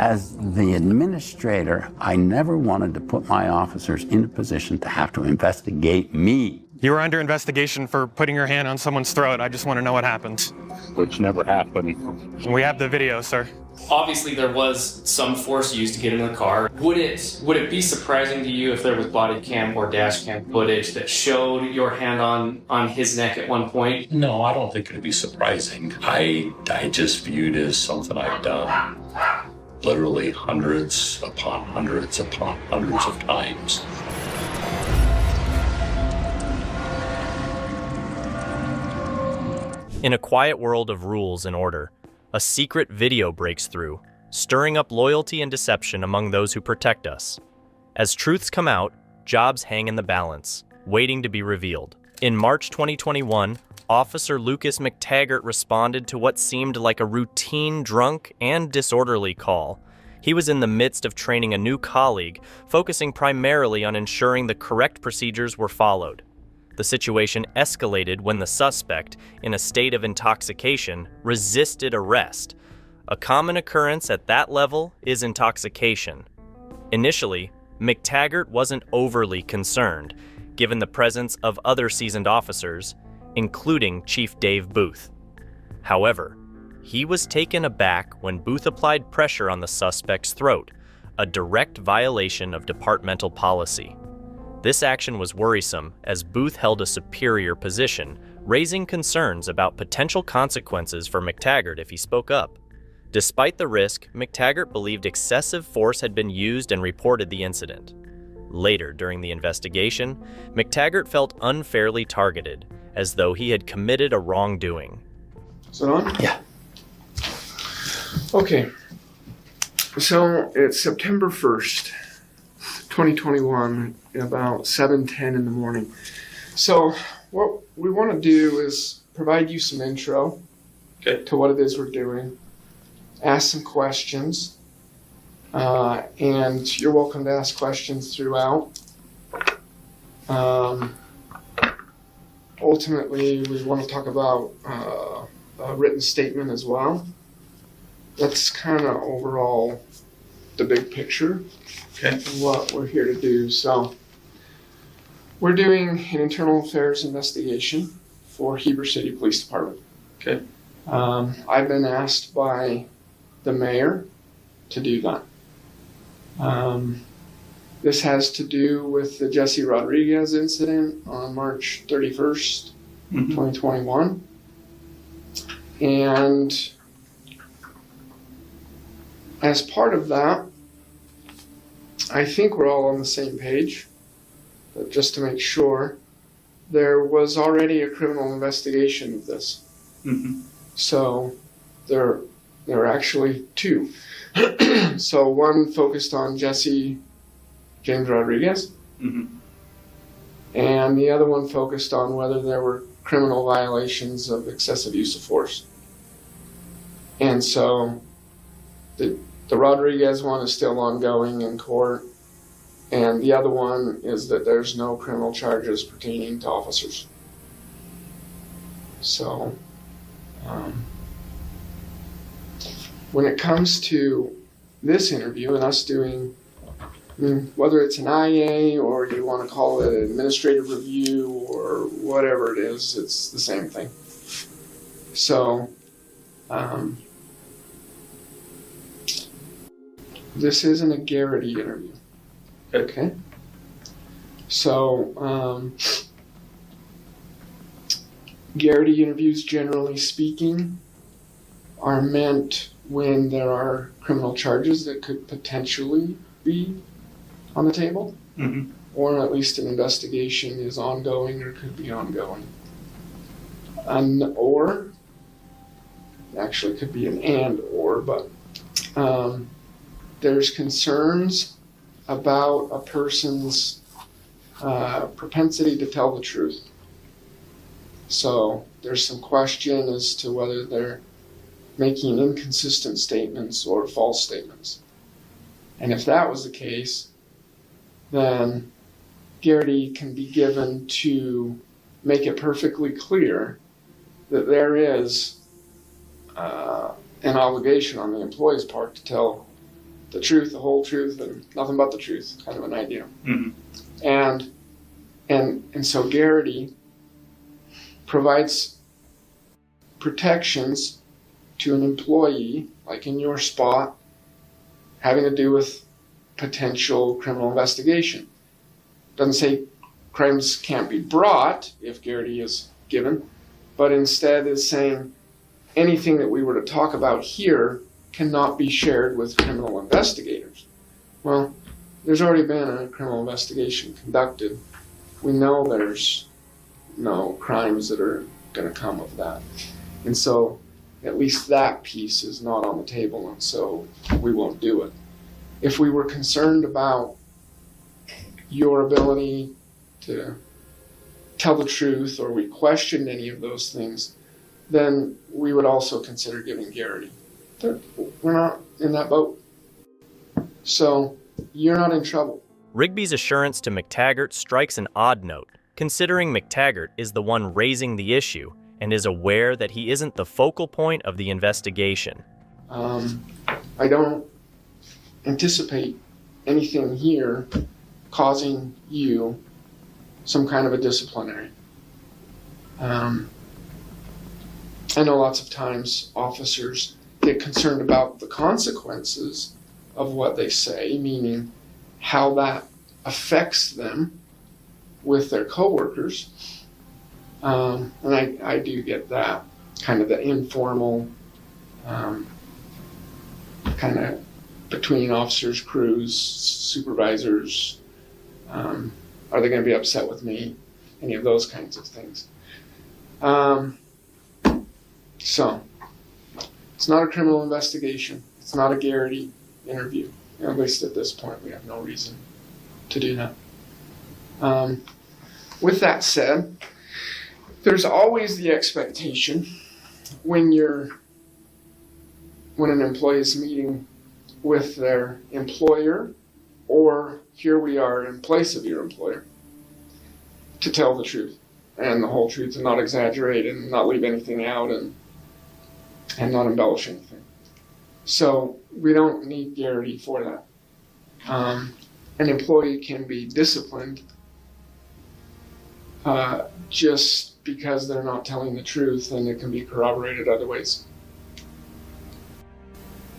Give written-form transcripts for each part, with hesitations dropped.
As the administrator, I never wanted to put my officers in a position to have to investigate me. You were under investigation for putting your hand on someone's throat. I just want to know what happened. Which never happened. We have the video, sir. Obviously, there was some force used to get in the car. Would it be surprising to you if there was body cam or dash cam footage that showed your hand on his neck at one point? No, I don't think it'd be surprising. I just viewed it as something I've done literally hundreds upon hundreds upon hundreds of times. In a quiet world of rules and order, a secret video breaks through, stirring up loyalty and deception among those who protect us. As truths come out, jobs hang in the balance, waiting to be revealed. In March 2021, Officer Lucas McTaggart responded to what seemed like a routine drunk and disorderly call. He was in the midst of training a new colleague, focusing primarily on ensuring the correct procedures were followed. The situation escalated when the suspect, in a state of intoxication, resisted arrest. A common occurrence at that level is intoxication. Initially, McTaggart wasn't overly concerned, given the presence of other seasoned officers, including Chief Dave Booth. However, he was taken aback when Booth applied pressure on the suspect's throat, a direct violation of departmental policy. This action was worrisome as Booth held a superior position, raising concerns about potential consequences for McTaggart if he spoke up. Despite the risk, McTaggart believed excessive force had been used and reported the incident. Later, during the investigation, McTaggart felt unfairly targeted, as though he had committed a wrongdoing. Is it on? Yeah. Okay. So it's September 1st, 2021, about 7:10 in the morning. So what we want to do is provide you some intro to what it is we're doing, ask some questions, and you're welcome to ask questions throughout. Ultimately, we want to talk about a written statement as well. That's kind of overall the big picture of what we're here to do. So we're doing an internal affairs investigation for Heber City Police Department. Okay. I've been asked by the mayor to do that. This has to do with the Jesse Rodriguez incident on March 31st, 2021. And as part of that, I think we're all on the same page, but just to make sure, there was already a criminal investigation of this. So there are actually two. So one focused on Jesse James Rodriguez, and the other one focused on whether there were criminal violations of excessive use of force. And so the Rodriguez one is still ongoing in court, and the other one is that there's no criminal charges pertaining to officers. So when it comes to this interview and us doing, whether it's an IA or you want to call it an administrative review or whatever it is, it's the same thing. So this isn't a Garrity interview. Okay? So Garrity interviews, generally speaking, are meant when there are criminal charges that could potentially be on the table, or at least an investigation is ongoing or could be ongoing. Or, actually could be an and or, but there's concerns about a person's propensity to tell the truth. So there's some question as to whether they're making inconsistent statements or false statements. And if that was the case, then Garrity can be given to make it perfectly clear that there is an obligation on the employee's part to tell the truth, the whole truth, and nothing but the truth, kind of an idea. And so Garrity provides protections to an employee, like in your spot, having to do with potential criminal investigation. Doesn't say crimes can't be brought if Garrity is given, but instead is saying anything that we were to talk about here cannot be shared with criminal investigators. Well, there's already been a criminal investigation conducted. We know there's no crimes that are going to come of that. And so at least that piece is not on the table, and so we won't do it. If we were concerned about your ability to tell the truth, or we questioned any of those things, then we would also consider giving Garrity. We're not in that boat. So you're not in trouble. Rigby's assurance to McTaggart strikes an odd note, considering McTaggart is the one raising the issue and is aware that he isn't the focal point of the investigation. I don't anticipate anything here causing you some kind of a disciplinary. I know lots of times officers get concerned about the consequences of what they say, meaning how that affects them with their coworkers. And I do get that, kind of the informal, kind of between officers, crews, supervisors. Are they going to be upset with me? Any of those kinds of things. So, it's not a criminal investigation. It's not a Garrity interview. At least at this point, we have no reason to do that. With that said, there's always the expectation when an employee is meeting with their employer, or here we are in place of your employer, to tell the truth and the whole truth and not exaggerate and not leave anything out and not embellish anything. So we don't need Garrity for that. An employee can be disciplined just because they're not telling the truth, and it can be corroborated other ways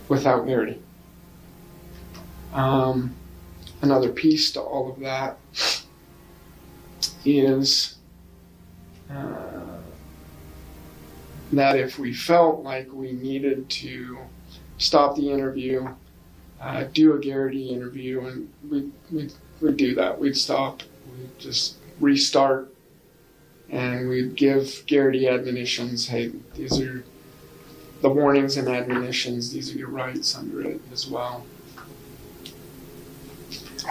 without Garrity. Another piece to all of that is that if we felt like we needed to stop the interview, do a Garrity interview, and we'd do that. We'd stop, we'd just restart, and we'd give Garrity admonitions. Hey, these are the warnings and admonitions. These are your rights under it as well.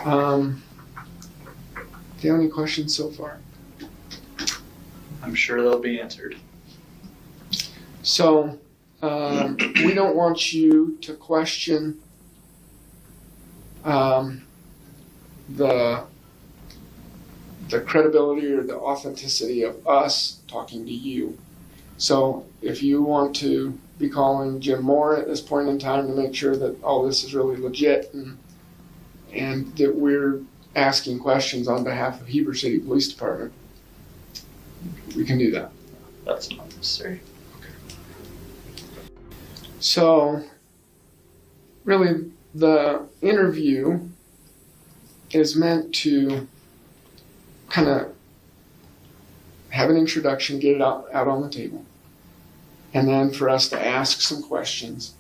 Do you have any questions so far? I'm sure they'll be answered. So, we don't want you to question the credibility or the authenticity of us talking to you. So if you want to be calling Jim Moore at this point in time to make sure that all this is really legit and that we're asking questions on behalf of Heber City Police Department, we can do that. That's not necessary. So, really, the interview is meant to kind of have an introduction, get it out on the table, and then for us to ask some questions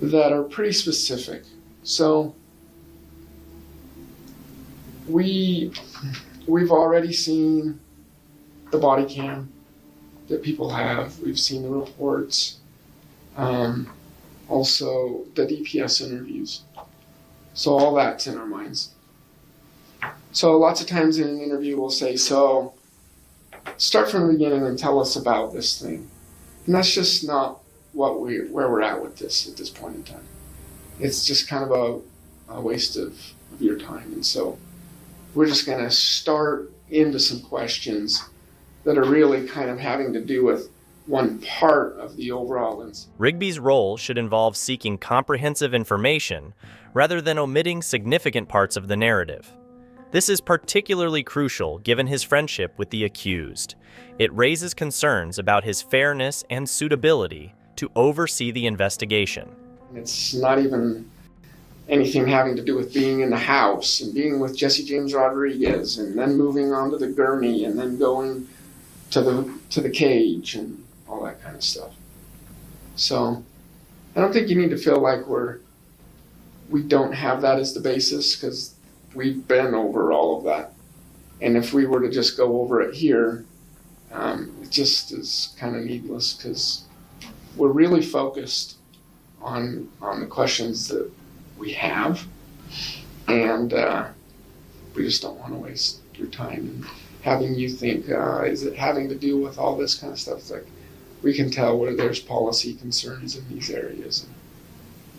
that are pretty specific. So, we've already seen the body cam that people have. We've seen the reports. Also the DPS interviews. So all that's in our minds. So lots of times in an interview we'll say, so start from the beginning and tell us about this thing. And that's just not where we're at with this at this point in time. It's just kind of a waste of your time. And so we're just going to start into some questions that are really kind of having to do with one part of the overall incident. Rigby's role should involve seeking comprehensive information rather than omitting significant parts of the narrative. This is particularly crucial given his friendship with the accused. It raises concerns about his fairness and suitability to oversee the investigation. It's not even anything having to do with being in the house and being with Jesse James Rodriguez and then moving on to the gurney and then going to the cage and all that kind of stuff. So I don't think you need to feel like we don't have that as the basis, because we've been over all of that. And if we were to just go over it here, it just is kind of needless, because we're really focused on the questions that we have, and we just don't want to waste your time and having you think, is it having to do with all this kind of stuff? It's like, we can tell where there's policy concerns in these areas.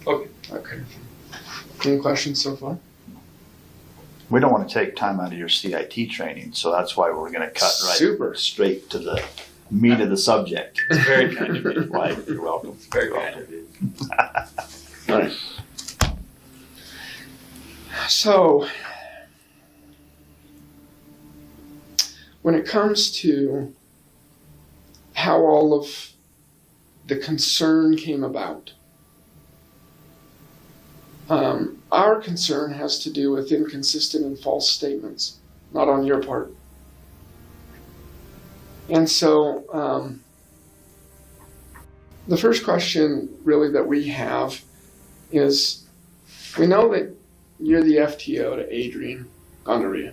Okay. That kind of thing. Any questions so far? We don't want to take time out of your CIT training, so that's why we're going to cut straight to the meat of the subject. It's very kind of you. Why, you're welcome. Very kind of you. All right. So, when it comes to how all of the concern came about, our concern has to do with inconsistent and false statements, not on your part. And so, the first question really that we have is, we know that you're the FTO to Adrian Gondaria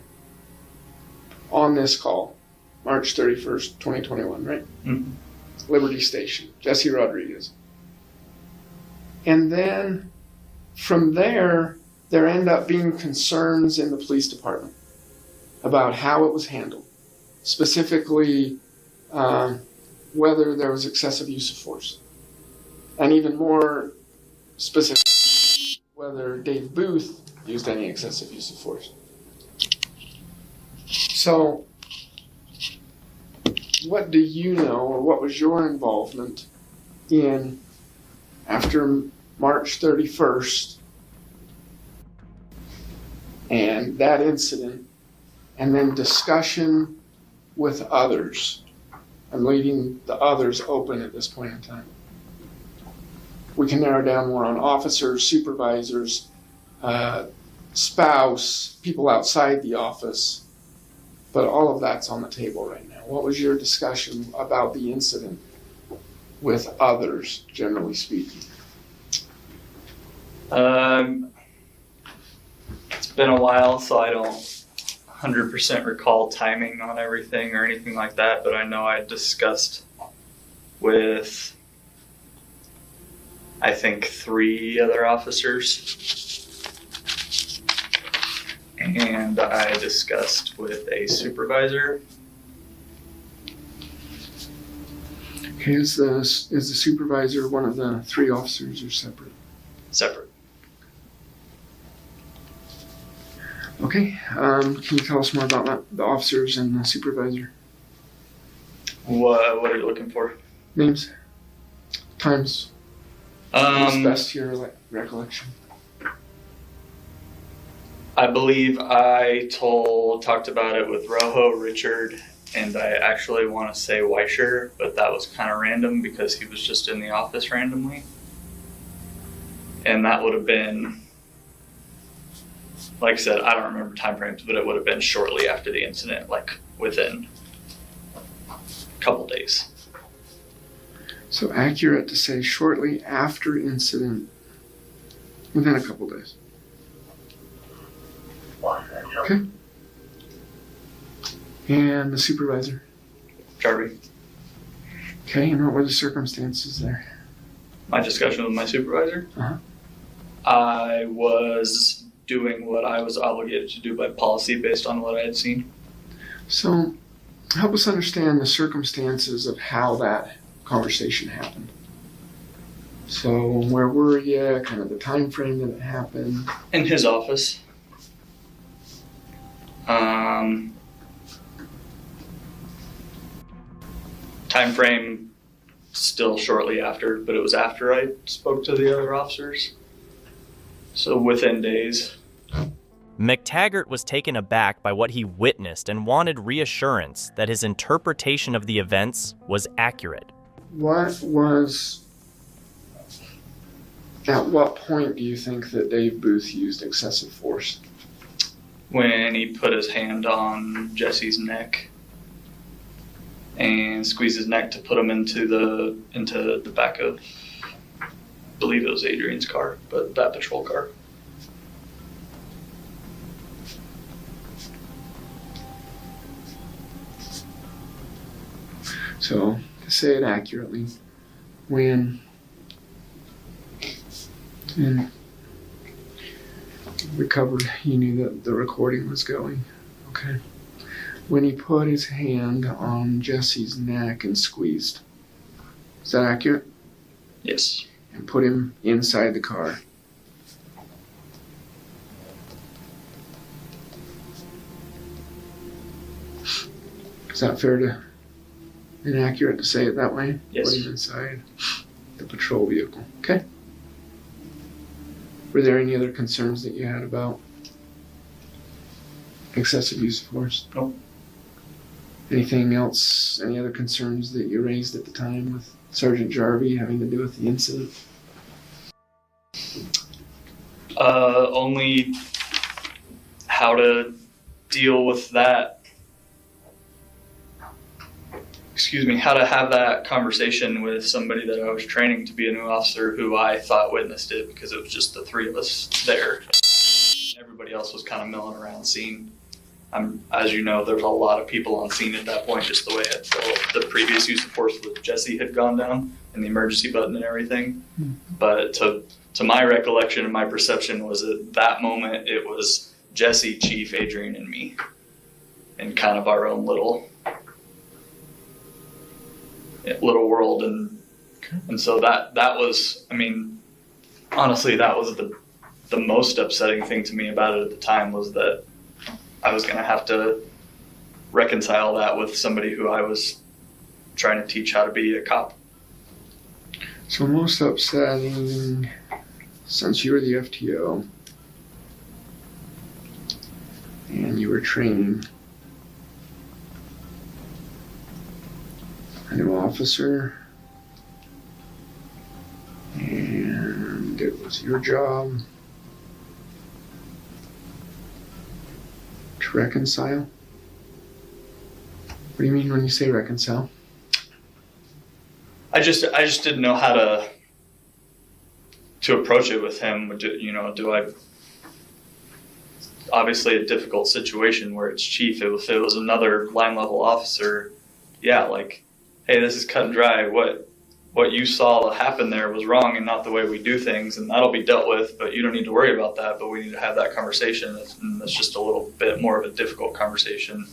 on this call, March 31st, 2021, right? Mm-hmm. Liberty Station, Jesse Rodriguez. And then from there end up being concerns in the police department about how it was handled, specifically whether there was excessive use of force, and even more specific, whether Dave Booth used any excessive use of force. So, what do you know, or what was your involvement in, after March 31st, and that incident, and then discussion with others? I'm leaving the others open at this point in time. We can narrow down more on officers, supervisors, spouse, people outside the office, but all of that's on the table right now. What was your discussion about the incident with others, generally speaking? It's been a while, so I don't 100% recall timing on everything or anything like that, but I know I discussed with, I think, 3 other officers, and I discussed with a supervisor. Okay, is the supervisor one of the 3 officers or separate? Separate. Okay, can you tell us more about that, the officers and the supervisor? What are you looking for? Names? Times? What's best to your recollection? I believe I talked about it with Rojo, Richard, and I actually want to say Weischer, but that was kind of random because he was just in the office randomly. And that would have been, like I said, I don't remember time frames, but it would have been shortly after the incident, like within a couple days. So accurate to say shortly after incident, within a couple days. Okay. And the supervisor? Jarvie, Okay, and what were the circumstances there? my discussion with my supervisor, Uh-huh. I was doing what I was obligated to do by policy based on what I had seen. So, help us understand the circumstances of how that conversation happened. So, where were you? Kind of the time frame that it happened. In his office. Time frame still shortly after, but it was after I spoke to the other officers. So within days. McTaggart was taken aback by what he witnessed and wanted reassurance that his interpretation of the events was accurate. At what point do you think that Dave Booth used excessive force? When he put his hand on Jesse's neck and squeezed his neck to put him into the back of, I believe it was Adrian's car, but that patrol car. So, to say it accurately, when we covered, he knew that the recording was going. Okay. When he put his hand on Jesse's neck and squeezed, is that accurate? Yes. And put him inside the car. Is that fair to, inaccurate to say it that way? Yes. Put him inside the patrol vehicle. Okay. Were there any other concerns that you had about excessive use of force? Nope. Anything else, any other concerns that you raised at the time with Sergeant Jarvie having to do with the incident? Only how to deal with that. How to have that conversation with somebody that I was training to be a new officer who I thought witnessed it, because it was just the three of us there. Everybody else was kind of milling around scene. As you know, there's a lot of people on scene at that point, just the way the previous use of force with Jesse had gone down and the emergency button and everything. But to my recollection and my perception was at that moment, it was Jesse, Chief, Adrian, and me in kind of our own little world. And so that was, I mean, honestly, that was the most upsetting thing to me about it at the time, was that I was going to have to reconcile that with somebody who I was trying to teach how to be a cop. So most upsetting, since you were the FTO and you were training a new officer, and it was your job to reconcile. What do you mean when you say reconcile? I just didn't know how to approach it with him. Do I? Obviously, a difficult situation where it's chief. If it was another line level officer, yeah, like, hey, this is cut and dry. What you saw happen there was wrong and not the way we do things, and that'll be dealt with. But you don't need to worry about that. But we need to have that conversation. And that's just a little bit more of a difficult conversation.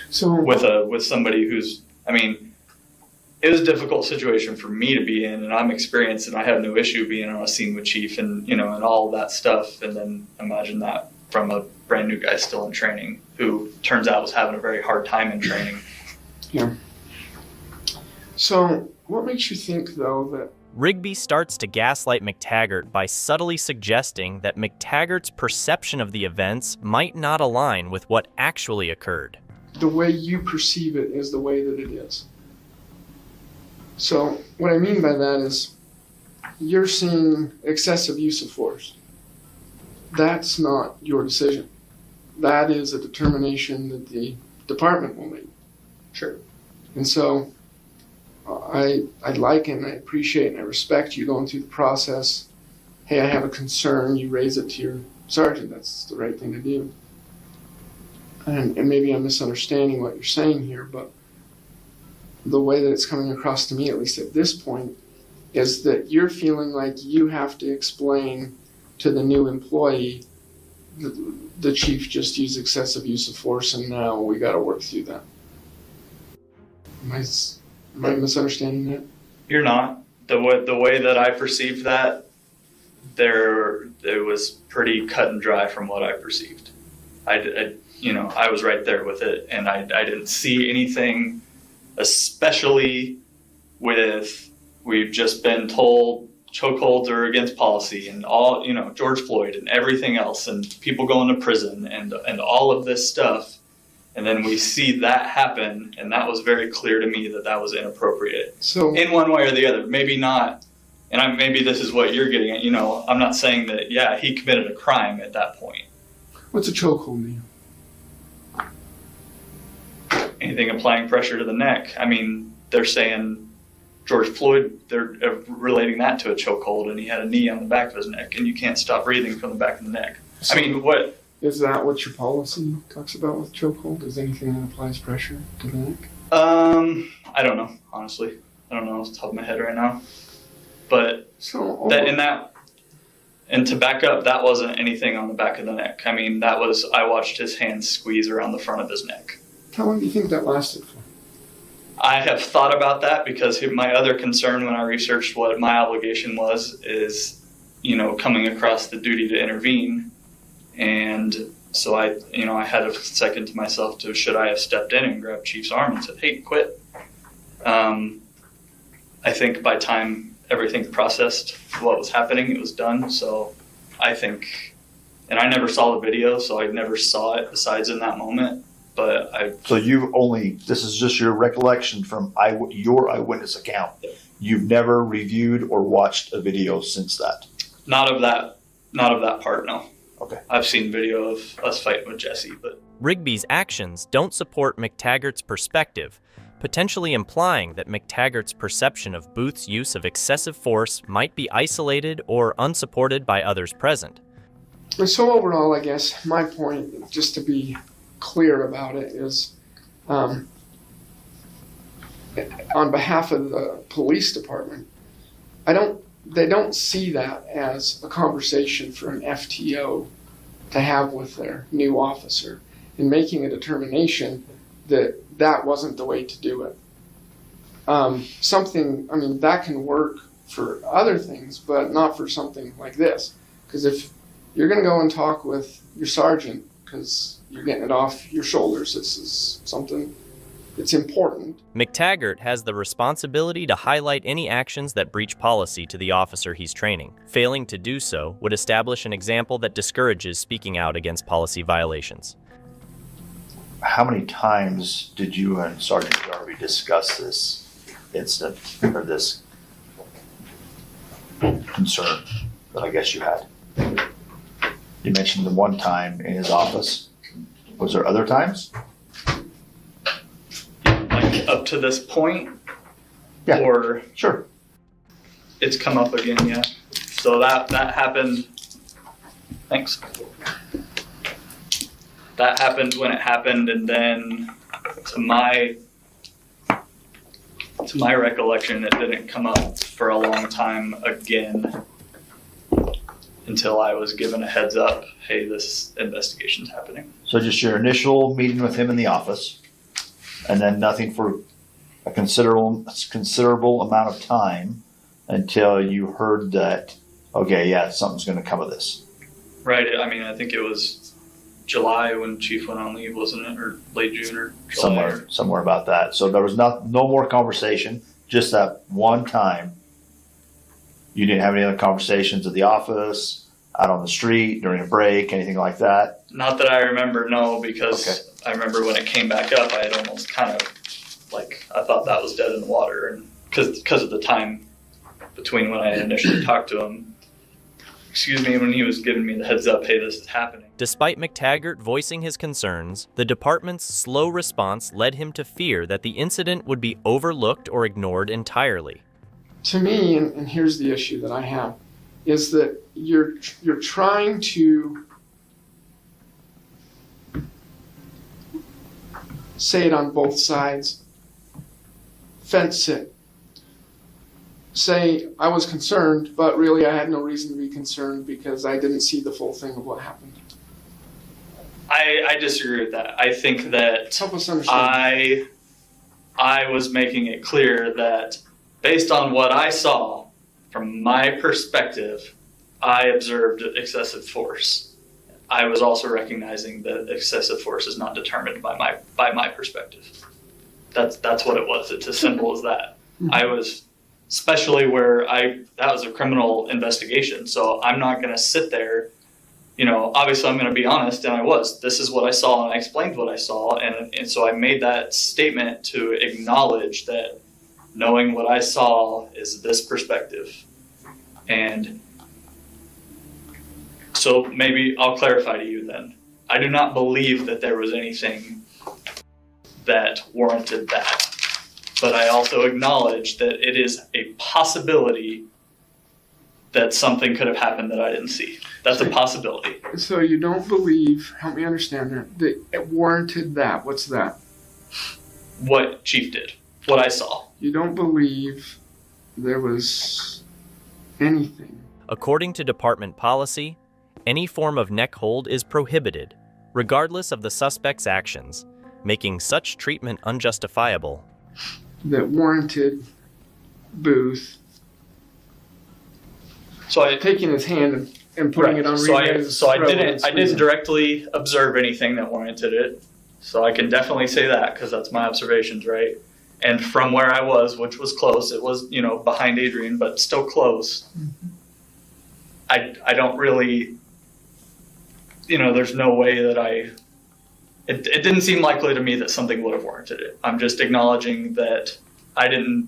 So with somebody who's, I mean, it was a difficult situation for me to be in, and I'm experienced, and I have no issue being on a scene with chief, and and all of that stuff. And then imagine that from a brand new guy still in training, who turns out was having a very hard time in training. Yeah. So what makes you think, though, that Rigby starts to gaslight McTaggart by subtly suggesting that McTaggart's perception of the events might not align with what actually occurred? the way you perceive it is the way that it is? So what I mean by that is you're seeing excessive use of force. That's not your decision. That is a determination that the department will make. Sure. And so I like and I appreciate and I respect you going through the process. Hey, I have a concern. You raise it to your sergeant. That's the right thing to do. And maybe I'm misunderstanding what you're saying here, but the way that it's coming across to me, at least at this point, is that you're feeling like you have to explain to the new employee that the chief just used excessive use of force and now we got to work through that. Am I misunderstanding that? You're not. The way that I perceived that, it was pretty cut and dry from what I perceived. I was right there with it, and I didn't see anything, especially with We've just been told chokeholds are against policy and all, George Floyd and everything else and people going to prison and all of this stuff. And then we see that happen, and that was very clear to me that was inappropriate. So in one way or the other, maybe not. And maybe this is what you're getting at. I'm not saying that, yeah, he committed a crime at that point. what's a chokehold mean? Anything applying pressure to the neck. I mean, they're saying George Floyd, they're relating that to a chokehold, and he had a knee on the back of his neck, and you can't stop breathing from the back of the neck. So I mean, what? Is that what your policy talks about with chokehold? Is anything that applies pressure to the neck? I don't know, honestly. I don't know off the top of my head right now. But and to back up, that wasn't anything on the back of the neck. I mean, I watched his hands squeeze around the front of his neck. How long do you think that lasted for? I have thought about that because my other concern when I researched what my obligation is, coming across the duty to intervene. And so I had a second to myself to, should I have stepped in and grabbed Chief's arm and said, hey, quit? I think by time everything processed what was happening, it was done. So I think, and I never saw the video, so I never saw it besides in that moment. But So this is just your recollection from your eyewitness account. You've never reviewed or watched a video since that? Not of that part, no. Okay. I've seen video of us fighting with Jesse, but Rigby's actions don't support McTaggart's perspective, potentially implying that McTaggart's perception of Booth's use of excessive force might be isolated or unsupported by others present. So overall, I guess my point, just to be clear about it, is on behalf of the police department, they don't see that as a conversation for an FTO to have with their new officer in making a determination that wasn't the way to do it. That can work for other things, but not for something like this. Because if you're going to go and talk with your sergeant because you're getting it off your shoulders, this is something that's important. McTaggart has the responsibility to highlight any actions that breach policy to the officer he's training. Failing to do so would establish an example that discourages speaking out against policy violations. How many times did you and Sergeant Garvey discuss this incident or this concern that I guess you had? You mentioned the one time in his office. Was there other times? like up to this point, Yeah. or Sure. it's come up again, yeah. So that happened. Thanks. That happened when it happened, and then to my recollection, it didn't come up for a long time again until I was given a heads up, hey, this investigation's happening. So just your initial meeting with him in the office, and then nothing for a considerable amount of time until you heard that, okay, yeah, something's going to come of this. Right. I mean, I think it was July when Chief went on leave, wasn't it? Or late June or July? Somewhere about that. So there was no more conversation, just that one time. You didn't have any other conversations at the office, out on the street, during a break, anything like that? Not that I remember, no, because Okay. I remember when it came back up, I had almost kind of, I thought that was dead in the water. And because of the time between when I had initially talked to him, when he was giving me the heads up, hey, this is happening. Despite McTaggart voicing his concerns, the department's slow response led him to fear that the incident would be overlooked or ignored entirely. To me, and here's the issue that I have, is that you're trying to say it on both sides, fence it. Say, I was concerned, but really I had no reason to be concerned because I didn't see the full thing of what happened. I disagree with that. I think that Help us understand. I was making it clear that based on what I saw, from my perspective, I observed excessive force. I was also recognizing that excessive force is not determined by my perspective. That's what it was. It's as simple as that. especially where that was a criminal investigation. So I'm not going to sit there, obviously I'm going to be honest, and this is what I saw, and I explained what I saw. And so I made that statement to acknowledge that knowing what I saw is this perspective. And so maybe I'll clarify to you then. I do not believe that there was anything that warranted that. But I also acknowledge that it is a possibility that something could have happened that I didn't see. That's a possibility. So you don't believe, help me understand that it warranted that. What's that? What Chief did, what I saw. You don't believe there was anything. According to department policy, any form of neck hold is prohibited, regardless of the suspect's actions, making such treatment unjustifiable. That warranted Booth taking his hand and putting it on Reed's So I didn't directly observe anything that warranted it. So I can definitely say that because that's my observations, right? And from where I was, which was close, it was, behind Adrian, but still close. Mm-hmm. I don't really, there's no way that it didn't seem likely to me that something would have warranted it. I'm just acknowledging that I'm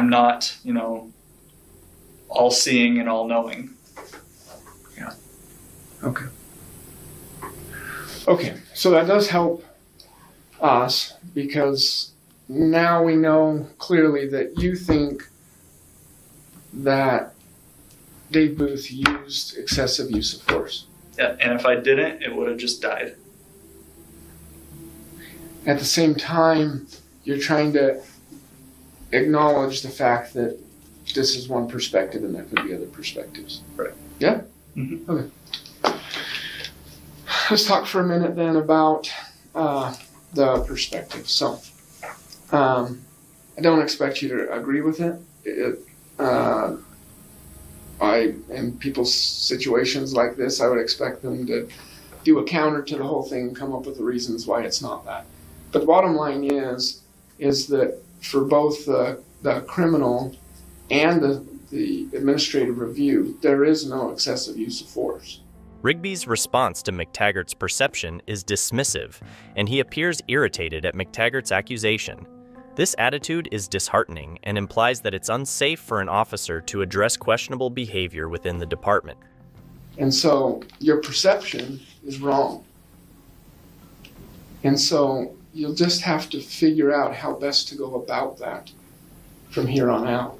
not, all seeing and all knowing. Yeah. Okay. Okay, so that does help us because now we know clearly that you think that Dave Booth used excessive use of force. Yeah, and if I didn't, it would have just died. At the same time, you're trying to acknowledge the fact that this is one perspective and there could be other perspectives. Right. Yeah? Mm-hmm. Okay. Let's talk for a minute then about the perspective. So, I don't expect you to agree with it. In people's situations like this, I would expect them to do a counter to the whole thing and come up with the reasons why it's not that. But the bottom line is that for both the criminal and the administrative review, there is no excessive use of force. Rigby's response to McTaggart's perception is dismissive, and he appears irritated at McTaggart's accusation. This attitude is disheartening and implies that it's unsafe for an officer to address questionable behavior within the department. And so your perception is wrong. And so you'll just have to figure out how best to go about that from here on out.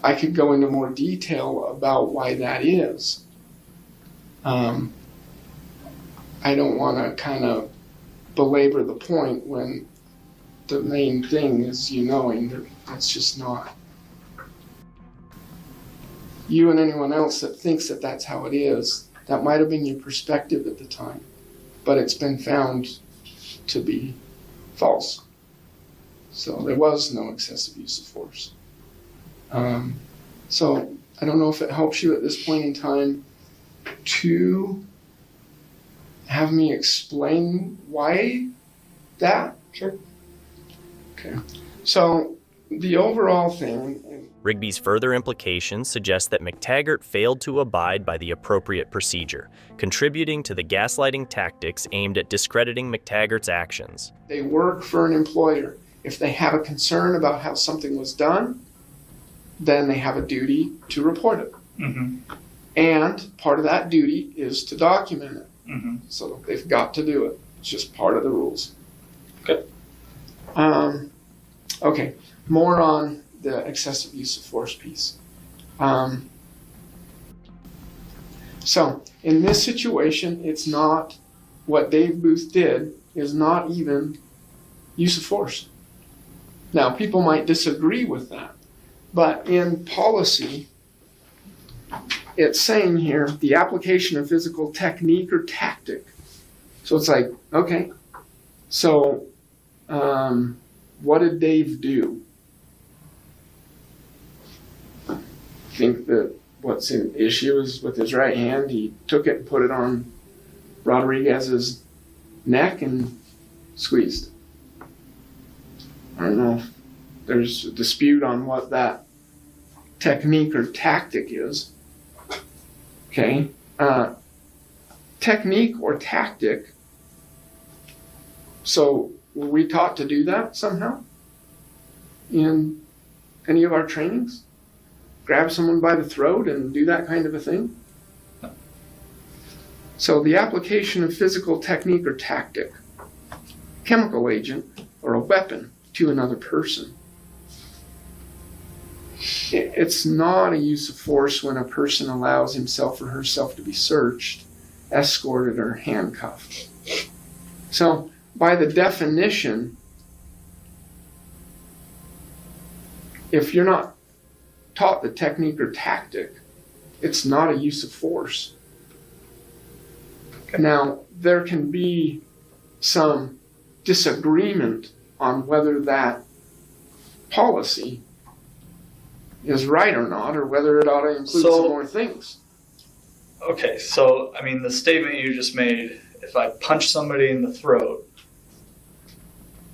I could go into more detail about why that is. I don't want to kind of belabor the point when the main thing is knowing that that's just not. You and anyone else that thinks that that's how it is, that might have been your perspective at the time, but it's been found to be false. So there was no excessive use of force. So I don't know if it helps you at this point in time to have me explain why that. Sure. Okay. So the overall thing. Rigby's further implications suggest that McTaggart failed to abide by the appropriate procedure, contributing to the gaslighting tactics aimed at discrediting McTaggart's actions. They work for an employer. If they have a concern about how something was done, then they have a duty to report it. Mm-hmm. And part of that duty is to document it. Mm-hmm. So they've got to do it. It's just part of the rules. Good. Okay, more on the excessive use of force piece. So in this situation, it's not what Dave Booth did is not even use of force. Now, people might disagree with that, but in policy, it's saying here the application of physical technique or tactic. So it's like, okay, so what did Dave do? I think that what's an issue is with his right hand, he took it and put it on Rodriguez's neck and squeezed. I don't know if there's a dispute on what that technique or tactic is. Okay. Technique or tactic. So were we taught to do that somehow in any of our trainings? Grab someone by the throat and do that kind of a thing? So the application of physical technique or tactic, chemical agent, or a weapon to another person. It's not a use of force when a person allows himself or herself to be searched, escorted, or handcuffed. So by the definition, if you're not taught the technique or tactic, it's not a use of force. Okay. Now, there can be some disagreement on whether that policy is right or not, or whether it ought to include some more things. Okay, so, I mean, the statement you just made, if I punch somebody in the throat,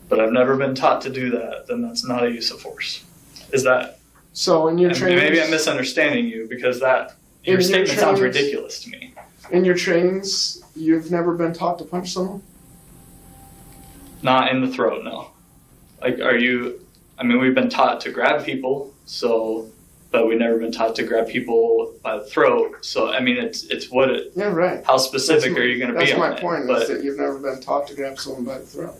but I've never been taught to do that, then that's not a use of force. Is that... So in your trainings... Maybe I'm misunderstanding you, because your statement sounds ridiculous to me. In your trainings, you've never been taught to punch someone? Not in the throat, no. Like, we've been taught to grab people, but we've never been taught to grab people by the throat. So, I mean, it's what it... Yeah, right. How specific are you going to be on it? That's my point, is that you've never been taught to grab someone by the throat.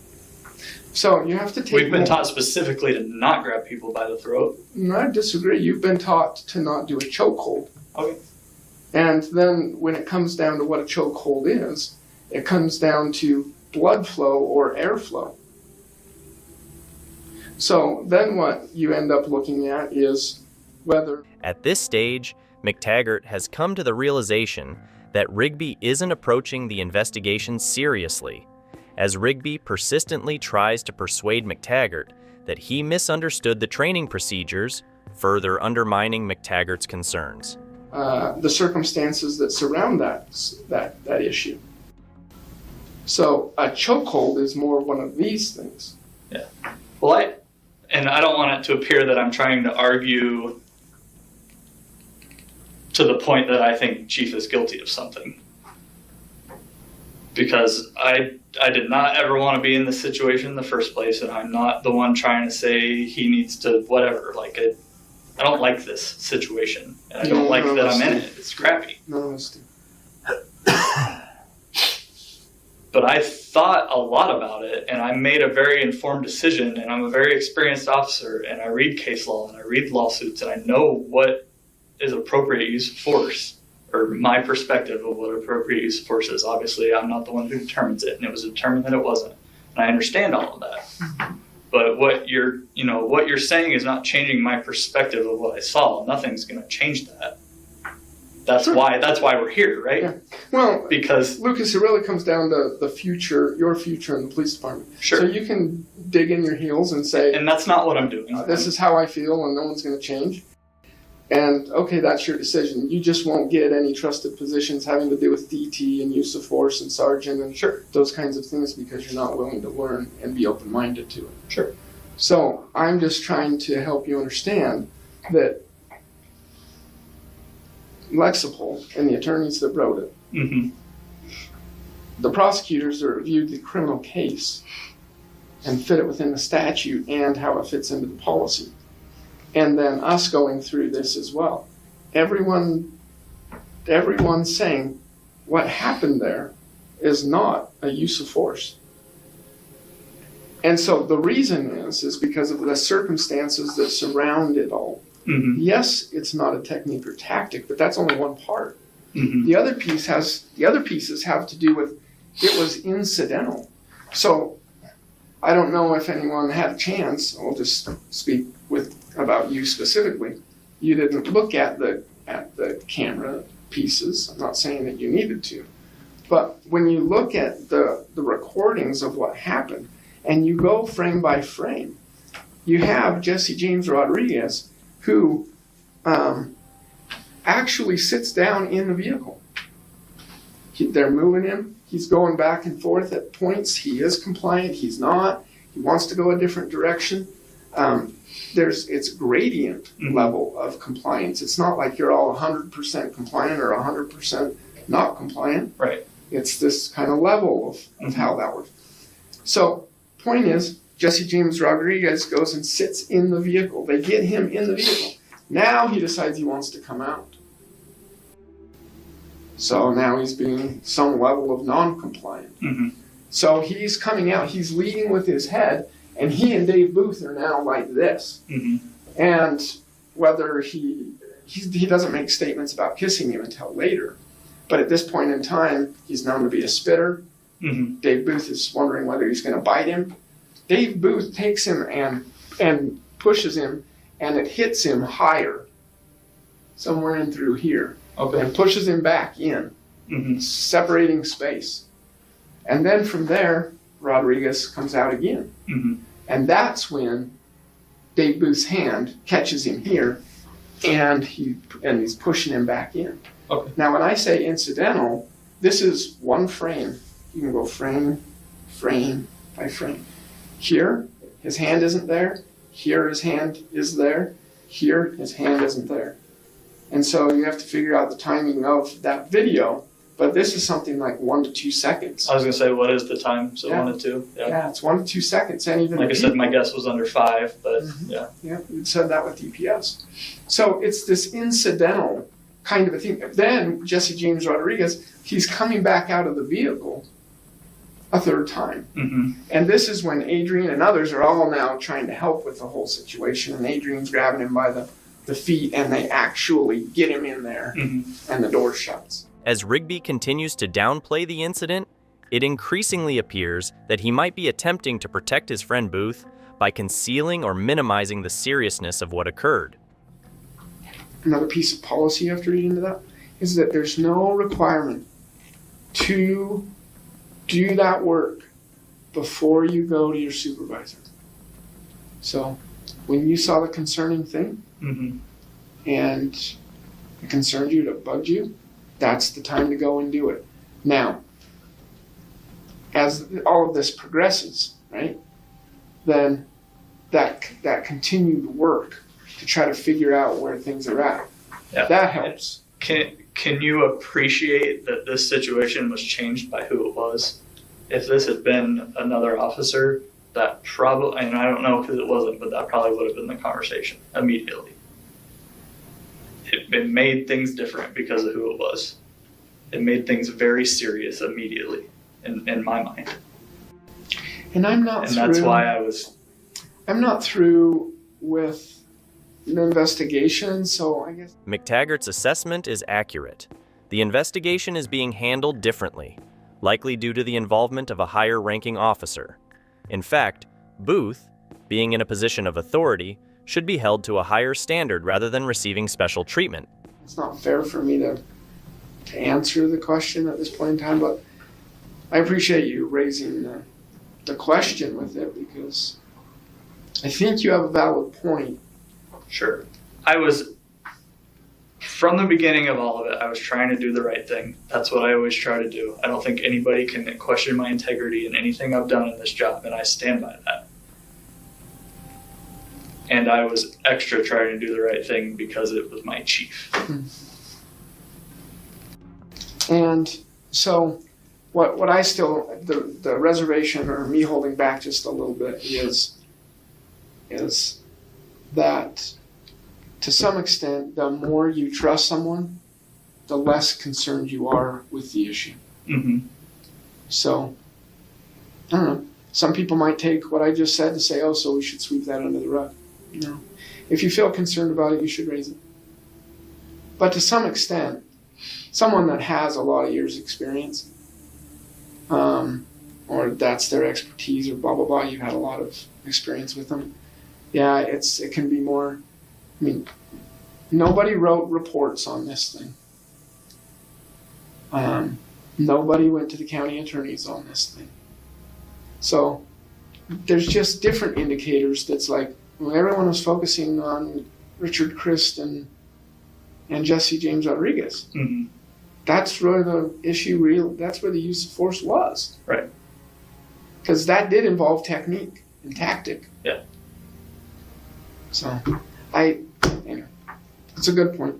So you have to take... We've been taught specifically to not grab people by the throat. No, I disagree. You've been taught to not do a chokehold. Okay. And then when it comes down to what a chokehold is, it comes down to blood flow or airflow. So then what you end up looking at is whether... At this stage, McTaggart has come to the realization that Rigby isn't approaching the investigation seriously, as Rigby persistently tries to persuade McTaggart that he misunderstood the training procedures, further undermining McTaggart's concerns. The circumstances that surround that issue. So a chokehold is more one of these things. Yeah. Well, I don't want it to appear that I'm trying to argue to the point that I think Chief is guilty of something. Because I did not ever want to be in this situation in the first place, and I'm not the one trying to say he needs to whatever. Like, I don't like this situation, and I don't like that I'm in it. It's crappy. No, it's... But I thought a lot about it, and I made a very informed decision, and I'm a very experienced officer, and I read case law, and I read lawsuits, and I know what is appropriate use of force, or my perspective of what appropriate use of force is. Obviously, I'm not the one who determines it, and it was determined that it wasn't. And I understand all of that. Mm-hmm. But what you're saying is not changing my perspective of what I saw. Nothing's going to change that. That's sure. That's why we're here, right? Yeah. Well, because Lucas, it really comes down to the future, your future in the police department. Sure. So you can dig in your heels and say, and that's not what I'm doing. This is how I feel, and no one's going to change. And okay, that's your decision. You just won't get any trusted positions having to do with DT and use of force and sergeant and sure. those kinds of things because you're not willing to learn and be open-minded to it. Sure. So I'm just trying to help you understand that Lexipol and the attorneys that wrote it, mm-hmm. the prosecutors that reviewed the criminal case and fit it within the statute and how it fits into the policy. And then us going through this as well. Everyone's saying what happened there is not a use of force. And so the reason is because of the circumstances that surround it all. Mm-hmm. Yes, it's not a technique or tactic, but that's only one part. Mm-hmm. The other pieces have to do with it was incidental. So I don't know if anyone had a chance. I'll just speak about you specifically. You didn't look at the camera pieces. I'm not saying that you needed to, but when you look at the recordings of what happened and you go frame by frame, you have Jesse James Rodriguez who actually sits down in the vehicle. They're moving him. He's going back and forth at points. He is compliant. He's not. he wants to go a different direction. It's gradient level of compliance. It's not like you're all 100% compliant or 100% not compliant. Right. It's this kind of level of how that works. So, point is, Jesse James Rodriguez goes and sits in the vehicle. They get him in the vehicle. Now he decides he wants to come out. So now he's being some level of non-compliant. So he's coming out, he's leading with his head, and he and Dave Booth are now like this. And whether he doesn't make statements about kissing him until later, but at this point in time, he's known to be a spitter. Dave Booth is wondering whether he's going to bite him. Dave Booth takes him and pushes him, and it hits him higher, somewhere in through here, and pushes him back in, separating space. And then from there, Rodriguez comes out again. And that's when Dave Booth's hand catches him here, and he's pushing him back in. Now, when I say incidental, this is one frame. You can go frame, frame by frame. Here, his hand isn't there. Here, his hand is there. Here, his hand isn't there. And so you have to figure out the timing of that video. But this is something like 1 to 2 seconds. I was going to say, what is the time? So 1 to 2? Yeah, it's 1 to 2 seconds. And even like I said, my guess was under 5, but yeah. Yeah, we said that with DPS. So it's this incidental kind of a thing. Then Jesse James Rodriguez, he's coming back out of the vehicle a third time. And this is when Adrian and others are all now trying to help with the whole situation. And Adrian's grabbing him by the feet, and they actually get him in there, and the door shuts. As Rigby continues to downplay the incident, it increasingly appears that he might be attempting to protect his friend Booth by concealing or minimizing the seriousness of what occurred. Another piece of policy you have to read into that is that there's no requirement to do that work before you go to your supervisor. So when you saw the concerning thing and it concerned you, it bugged you, that's the time to go and do it. Now, as all of this progresses, right, then that continued work to try to figure out where things are at, that helps. Can you appreciate that this situation was changed by who it was? If this had been another officer, that probably, and I don't know because it wasn't, but that probably would have been the conversation immediately. It made things different because of who it was. It made things very serious immediately, in my mind. And that's why I'm not through with the investigation, so I guess. McTaggart's assessment is accurate. The investigation is being handled differently, likely due to the involvement of a higher-ranking officer. In fact, Booth, being in a position of authority, should be held to a higher standard rather than receiving special treatment. It's not fair for me to answer the question at this point in time, but I appreciate you raising the question with it because I think you have a valid point. Sure. From the beginning of all of it, I was trying to do the right thing. That's what I always try to do. I don't think anybody can question my integrity in anything I've done in this job, and I stand by that. And I was extra trying to do the right thing because it was my chief. And so what I still, the reservation or me holding back just a little bit is that to some extent, the more you trust someone, the less concerned you are with the issue. So, I don't know. Some people might take what I just said to say, oh, so we should sweep that under the rug. No. If you feel concerned about it, you should raise it. But to some extent, someone that has a lot of years' experience, or that's their expertise, or blah, blah, blah, you've had a lot of experience with them, yeah, it can be more. I mean, nobody wrote reports on this thing. Nobody went to the county attorneys on this thing. So there's just different indicators that's like, well, everyone was focusing on Richard Christ and Jesse James Rodriguez. That's where the issue that's where the use of force was. Right. Because that did involve technique. and tactic. Yeah. So, anyway, it's a good point.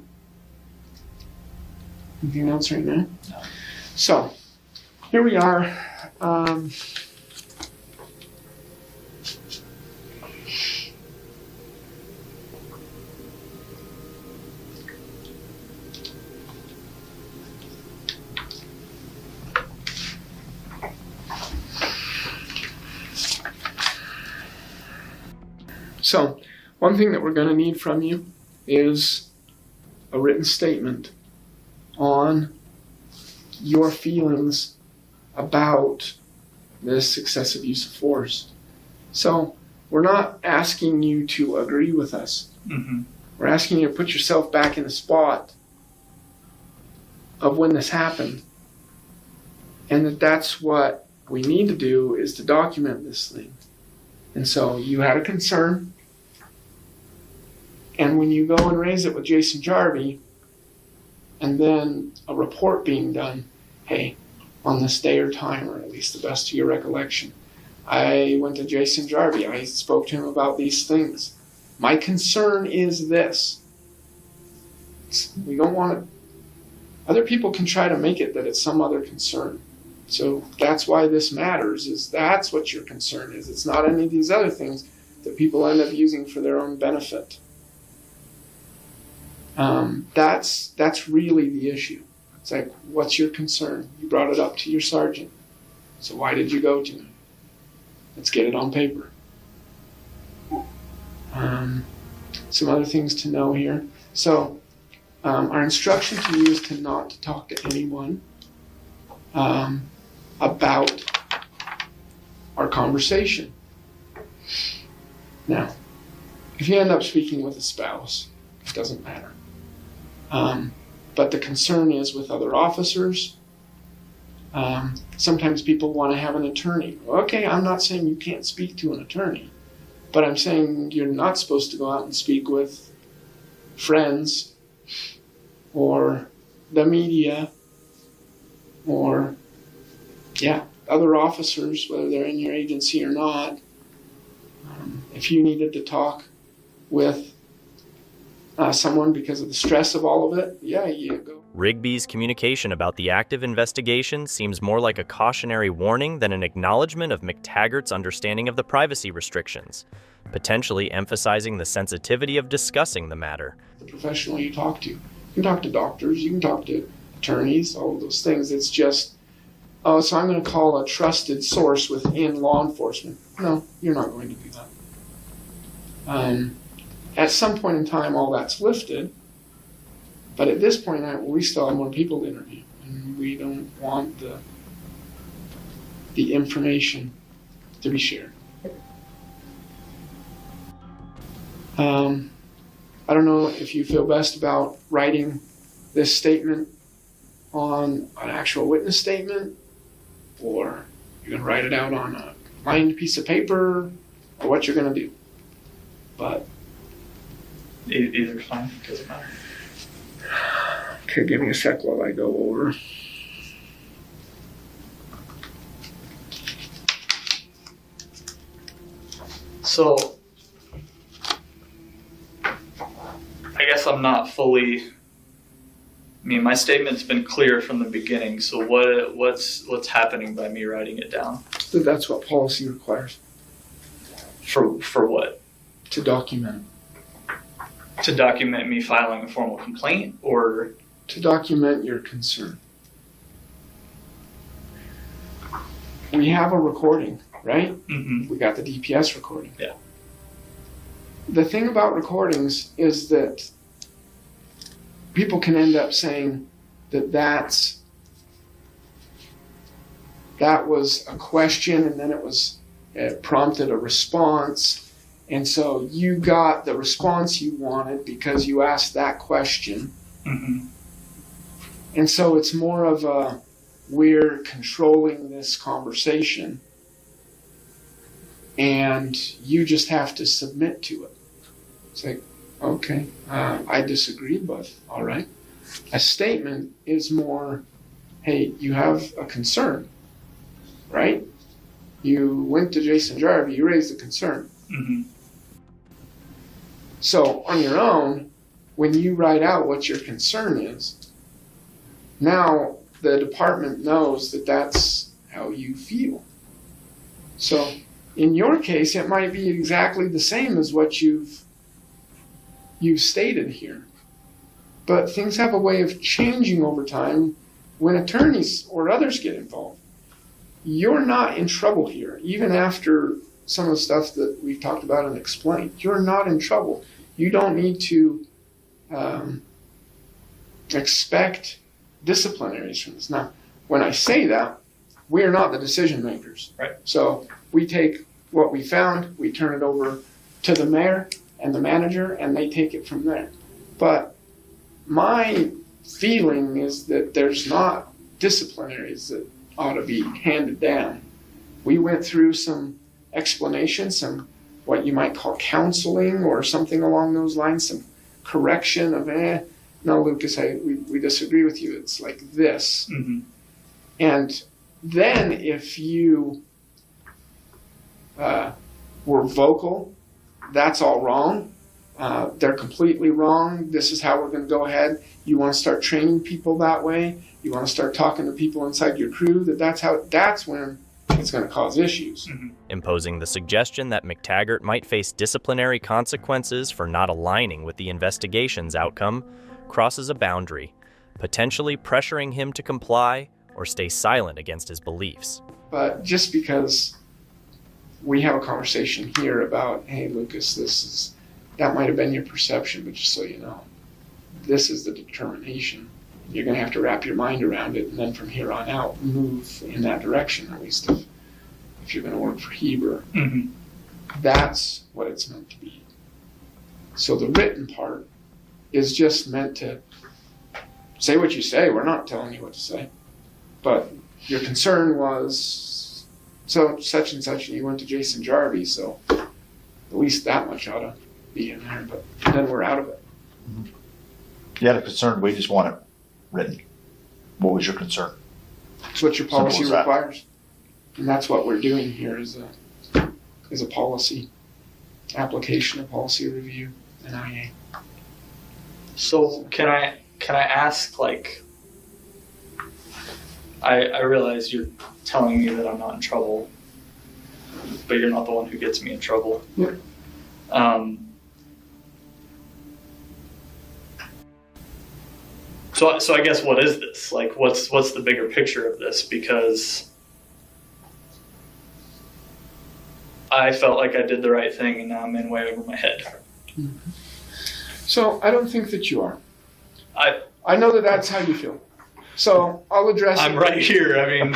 Anything else right now? No. So, here we are. So, one thing that we're going to need from you is a written statement on your feelings about this excessive use of force. So, we're not asking you to agree with us. Mm-hmm. We're asking you to put yourself back in the spot of when this happened. And that's what we need to do, is to document this thing. And so you had a concern, and when you go and raise it with Jason Jarvie, and then a report being done, hey, on this day or time, or at least the best of your recollection, I went to Jason Jarvie, I spoke to him about these things. My concern is this. We don't want to, other people can try to make it that it's some other concern. So that's why this matters, is that's what your concern is. It's not any of these other things that people end up using for their own benefit. That's really the issue. It's like, what's your concern? You brought it up to your sergeant. So why did you go to him? Let's get it on paper. Some other things to know here. So our instruction to you is to not to talk to anyone about our conversation. Now, if you end up speaking with a spouse, it doesn't matter. But the concern is with other officers. Sometimes people want to have an attorney. Okay, I'm not saying you can't speak to an attorney, but I'm saying you're not supposed to go out and speak with friends or the media or other officers, whether they're in your agency or not. If you needed to talk with someone because of the stress of all of it, you go. Rigby's communication about the active investigation seems more like a cautionary warning than an acknowledgement of McTaggart's understanding of the privacy restrictions, potentially emphasizing the sensitivity of discussing the matter. The professional you talk to. You can talk to doctors, you can talk to attorneys, all of those things. It's just, so I'm going to call a trusted source within law enforcement. No, you're not going to do that. At some point in time, all that's lifted, but at this point, we still have more people to interview, and we don't want the information to be shared. I don't know if you feel best about writing this statement on an actual witness statement, or you're going to write it out on a lined piece of paper, or what you're going to do. But Either's fine. Doesn't matter. okay, give me a sec while I go over. So, I guess I'm not fully. I mean, my statement's been clear from the beginning. So what's happening by me writing it down? So that's what policy requires. For what? To document. To document me filing a formal complaint, or To document your concern. We have a recording, right? mm-hmm. We got the DPS recording. Yeah. The thing about recordings is that people can end up saying that that was a question, and then it prompted a response. And so you got the response you wanted because you asked that question. Mm-hmm. And so it's more of a, we're controlling this conversation, and you just have to submit to it. It's like, okay, I disagree, but all right. A statement is more, hey, you have a concern, right? You went to Jason Jarvie, you raised a concern. Mm-hmm. So on your own, when you write out what your concern is, now the department knows that that's how you feel. So in your case, it might be exactly the same as what you've stated here. But things have a way of changing over time when attorneys or others get involved. You're not in trouble here, even after some of the stuff that we've talked about and explained. You're not in trouble. You don't need to expect disciplinaries from this. Now, when I say that, we are not the decision makers. Right. So we take what we found, we turn it over to the mayor and the manager, and they take it from there. But my feeling is that there's not disciplinaries that ought to be handed down. We went through some explanation, some what you might call counseling or something along those lines, some correction of, no, Lucas, we disagree with you. It's like this. Mm-hmm. And then if you were vocal, that's all wrong. They're completely wrong. This is how we're going to go ahead. You want to start training people that way. You want to start talking to people inside your crew that's when it's going to cause issues. Mm-hmm. Imposing the suggestion that McTaggart might face disciplinary consequences for not aligning with the investigation's outcome crosses a boundary, potentially pressuring him to comply or stay silent against his beliefs. But just because we have a conversation here about, hey, Lucas, that might have been your perception, but just so you know, this is the determination. You're going to have to wrap your mind around it, and then from here on out, move in that direction, at least if you're going to work for Heber. Mm-hmm. That's what it's meant to be. So the written part is just meant to say what you say. We're not telling you what to say. But your concern was so such and such, and you went to Jason Jarvie, so at least that much ought to be in there, but then we're out of it. You had a concern, we just want it written. What was your concern? It's what your policy Simple as that. requires. And that's what we're doing here is a policy application, a policy review, an IA. So can I ask, like, I realize you're telling me that I'm not in trouble, but you're not the one who gets me in trouble. Yeah. So I guess what is this? Like, what's the bigger picture of this? Because I felt like I did the right thing, and now I'm in way over my head. So I don't think that you are. I know that that's how you feel. So I'll address I'm it. right here. I mean,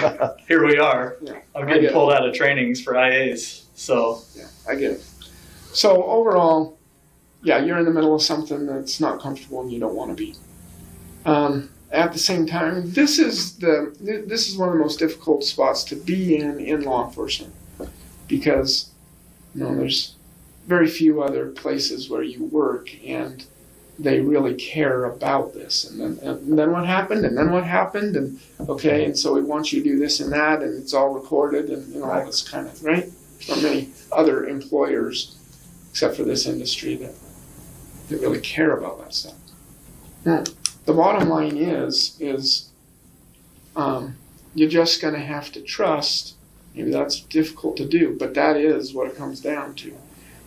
here we are. Yeah, I'm I getting get pulled out of trainings for IAs. So Yeah, I get it. So overall, yeah, you're in the middle of something that's not comfortable and you don't want to be. At the same time, this is one of the most difficult spots to be in law enforcement, because there's very few other places where you work and they really care about this. And then what happened, and then what happened, and okay, and so we want you to do this and that, and it's all recorded, and all this kind of, right? Not many other employers, except for this industry, that really care about that stuff. Now, the bottom line is you're just going to have to trust. Maybe that's difficult to do, but that is what it comes down to.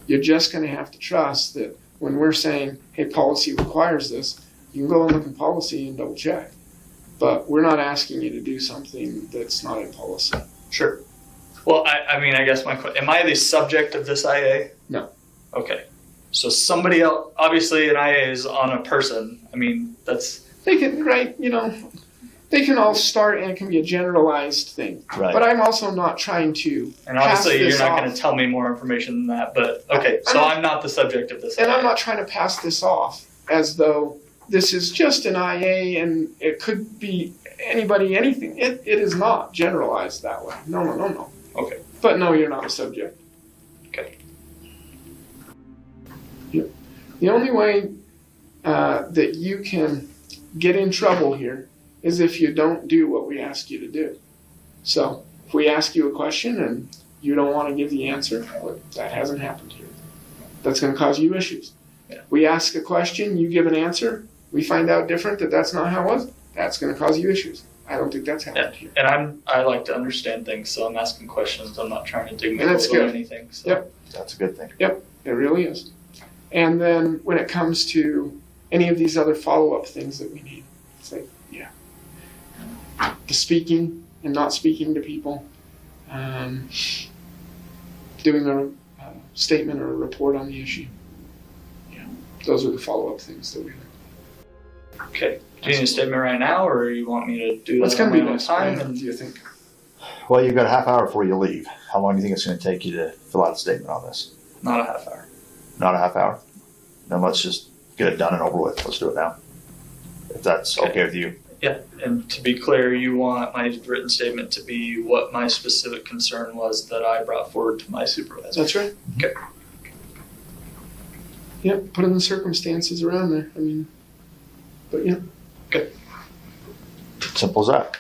You're just going to have to trust that when we're saying, hey, policy requires this, you can go and look in policy and double check. But we're not asking you to do something that's not in policy. sure. Well, I mean, I guess am I the subject of this IA? No. Okay. So somebody else, obviously an IA is on a person. I mean, that's... They can, right, they can all start, and it can be a generalized thing. Right. But I'm also not trying to And obviously pass you're this not off. going to tell me more information than that, but okay, so I'm not the subject of this And IA. I'm not trying to pass this off as though this is just an IA and it could be anybody, anything. It is not generalized that way. No. Okay. But no, you're not a subject. Okay. The only way that you can get in trouble here is if you don't do what we ask you to do. So if we ask you a question and you don't want to give the answer, well, that hasn't happened here. That's going to cause you issues. Yeah. We ask a question, you give an answer, we find out different that that's not how it was, that's going to cause you issues. I don't think that's happened here. And I like to understand things, so I'm asking questions. I'm not trying to dig my And that's heels on good. anything. So. Yep. That's a good thing. Yep, it really is. And then when it comes to any of these other follow-up things that we need, it's like, yeah, the speaking and not speaking to people, doing a statement or a report on the issue. Yeah, those are the follow-up things that we. Okay. Do you need a statement right now, or you want me to do What's that going to on be my own best? time? Brian, And do you think? Well, you've got a half hour before you leave. How long do you think it's going to take you to fill out a statement on this? not a half hour. Not a half hour? Then let's just get it done and over with. Let's do it now. If that's okay with you. Yeah, and to be clear, you want my written statement to be what my specific concern was that I brought forward to my supervisor. That's right. Okay. Yep, put in the circumstances around there. I mean, but yeah. Simple as that.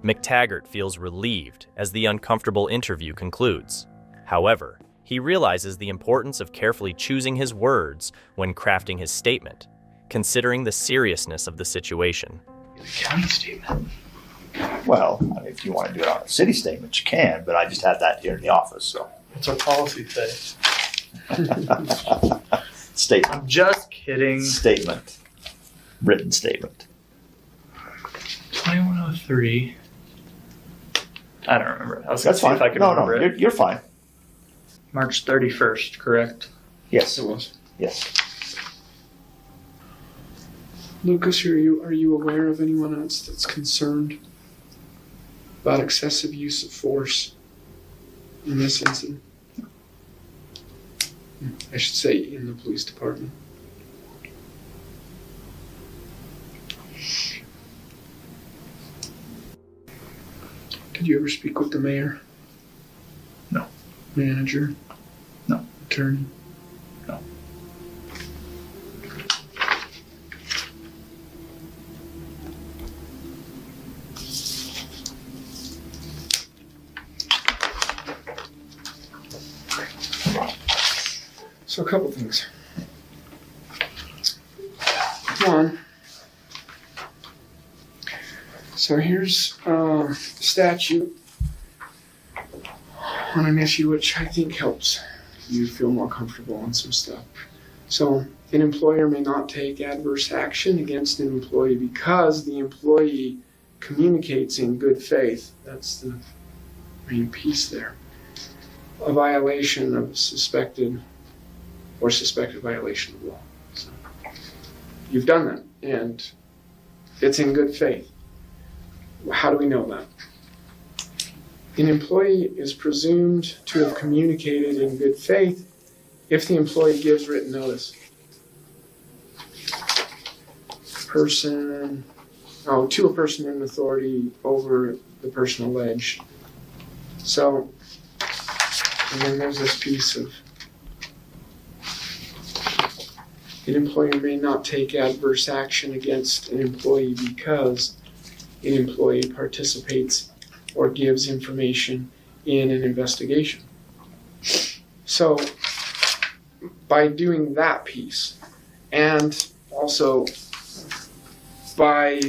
McTaggart feels relieved as the uncomfortable interview concludes. However, he realizes the importance of carefully choosing his words when crafting his statement, considering the seriousness of the situation. County statement. Well, I mean, if you want to do it on a city statement, you can, but I just had that here in the office, so. What's our policy say? Statement. I'm just kidding. Statement. Written statement. 2103. I don't remember. I was That's gonna fine. see if I could No, remember it. you're fine. March 31st, correct? Yes. It was. Yes. Lucas, are you aware of anyone else that's concerned about excessive use of force in this incident? I should say in the police department. Did you ever speak with the mayor? No. Manager? No. Attorney? No. So a couple things. One, so here's a statute on an issue which I think helps you feel more comfortable on some stuff. So an employer may not take adverse action against an employee because the employee communicates in good faith. That's the main piece there. A violation of suspected violation of law. So you've done that, and it's in good faith. How do we know that? An employee is presumed to have communicated in good faith if the employee gives written notice. To a person in authority over the person alleged. So, and then there's this piece of an employer may not take adverse action against an employee because an employee participates or gives information in an investigation. So by doing that piece, and also by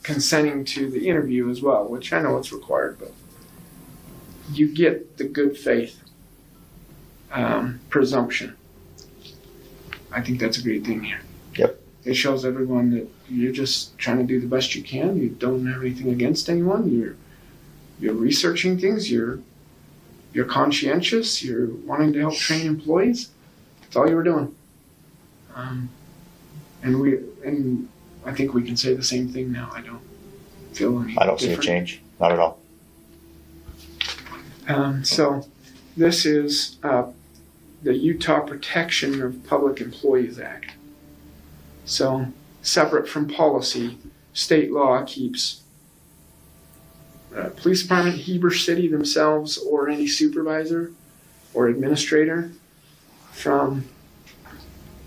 consenting to the interview as well, which I know it's required, but you get the good faith presumption. I think that's a great thing here. Yep. It shows everyone that you're just trying to do the best you can. You don't have anything against anyone. You're researching things. You're conscientious. You're wanting to help train employees. That's all you were doing. And I think we can say the same thing now. I don't feel any I don't see a different. change. Not at all. So this is the Utah Protection of Public Employees Act. So separate from policy, state law keeps police department, Heber City themselves, or any supervisor or administrator from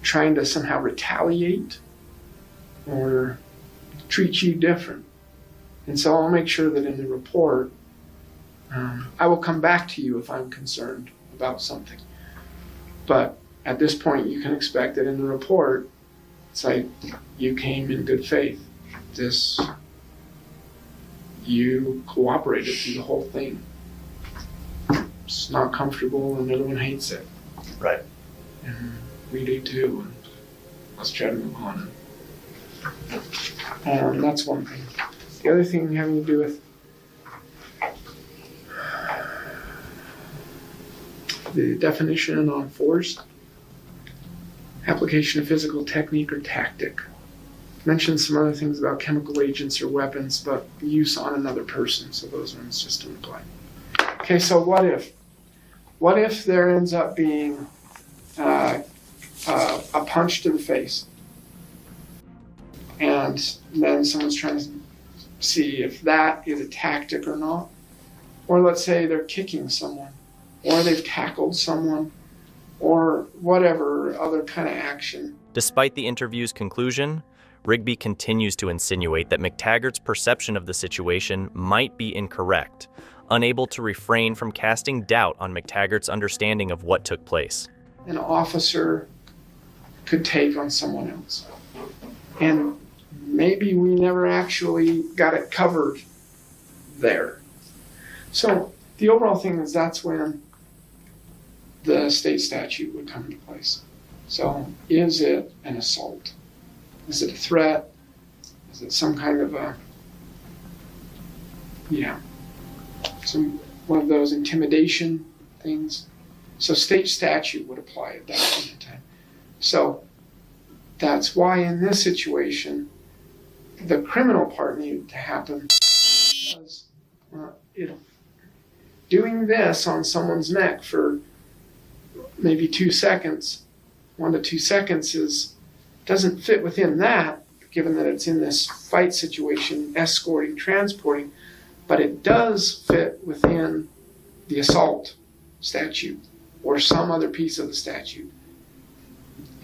trying to somehow retaliate or treat you different. And so I'll make sure that in the report I will come back to you if I'm concerned about something. But at this point, you can expect that in the report, it's like, you came in good faith. You cooperated through the whole thing. It's not comfortable and everyone hates it. Right. And we do too. And let's try to move on. That's one thing. The other thing having to do with the definition on force, application of physical technique or tactic. Mentioned some other things about chemical agents or weapons, but use on another person, so those ones just don't apply. Okay, so what if? What if there ends up being a punch to the face? And then someone's trying to see if that is a tactic or not. Or let's say they're kicking someone, or they've tackled someone, or whatever other kind of action. Despite the interview's conclusion, Rigby continues to insinuate that McTaggart's perception of the situation might be incorrect, unable to refrain from casting doubt on McTaggart's understanding of what took place. An officer could take on someone else. And maybe we never actually got it covered there. So the overall thing is that's when the state statute would come into place. So is it an assault? Is it a threat? Is it some kind of one of those intimidation things? So state statute would apply at that point in time. So that's why in this situation, the criminal part needed to happen because doing this on someone's neck for maybe 2 seconds, 1 to 2 seconds doesn't fit within that, given that it's in this fight situation, escorting, transporting, but it does fit within the assault statute or some other piece of the statute.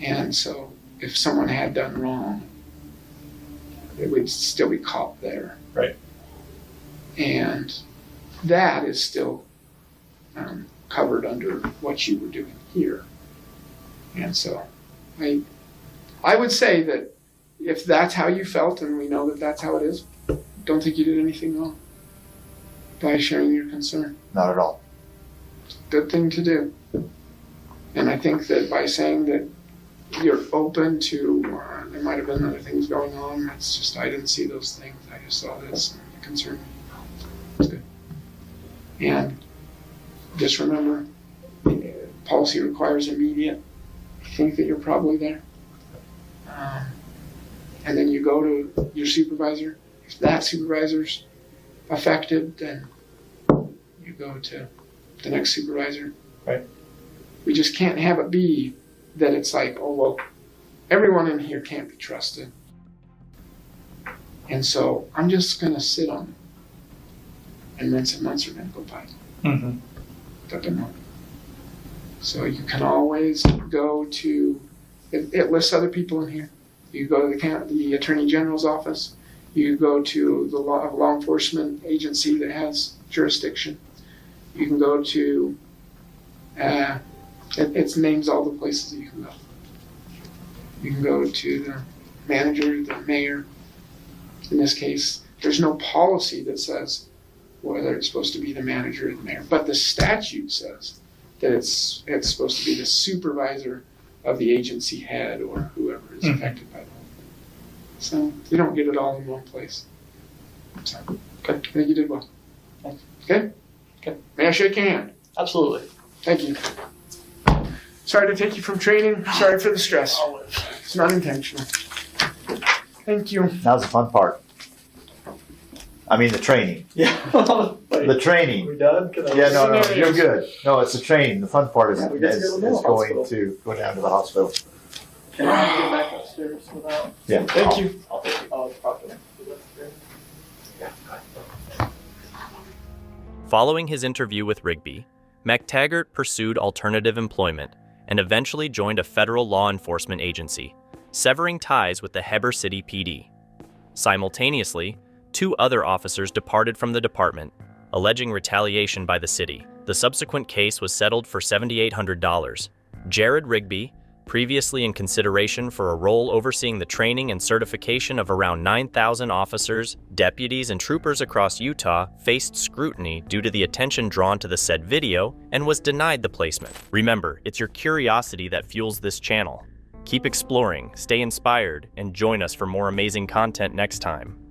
And so if someone had done wrong, it would still be caught there. Right. And that is still covered under what you were doing here. And so I would say that if that's how you felt, and we know that that's how it is, don't think you did anything wrong by sharing your concern. Not at all. Good thing to do. And I think that by saying that you're open to, there might have been other things going on, that's just, I didn't see those things, I just saw this, and it concerned me. It's good. And just remember, policy requires immediate. I think that you're probably there. And then you go to your supervisor. If that supervisor's affected, then you go to the next supervisor. Right. We just can't have it be that it's like, oh, well, everyone in here can't be trusted. And so I'm just going to sit on it. And months are going to go by. Mm-hmm. Doesn't know. So you can always go to, it lists other people in here. You go to the Attorney General's office. You go to the law enforcement agency that has jurisdiction. You can go to, it names all the places that you can go. You can go to the manager, the mayor. In this case, there's no policy that says whether it's supposed to be the manager or the mayor, but the statute says that it's supposed to be the supervisor of the agency head or whoever is affected by the whole thing. So you don't get it all in one place. So, okay, I think you did well. Okay? Okay. May I shake your hand? Absolutely. Thank you. Sorry to take you from training. Sorry for the stress. It's not intentional. Thank you. Now's the fun part. I mean, the training. Yeah. The training. We done? Yeah, no, you're good. No, it's the training. The fun part is Yeah, we get to go to the going hospital. go down to the hospital. Can I get back upstairs without? Yeah. Thank you. I'll take you. I'll talk to them. Following his interview with Rigby, McTaggart pursued alternative employment and eventually joined a federal law enforcement agency, severing ties with the Heber City PD. Simultaneously, 2 other officers departed from the department, alleging retaliation by the city. The subsequent case was settled for $7,800. Jared Rigby, previously in consideration for a role overseeing the training and certification of around 9,000 officers, deputies, and troopers across Utah, faced scrutiny due to the attention drawn to the said video and was denied the placement. Remember, it's your curiosity that fuels this channel. Keep exploring, stay inspired, and join us for more amazing content next time.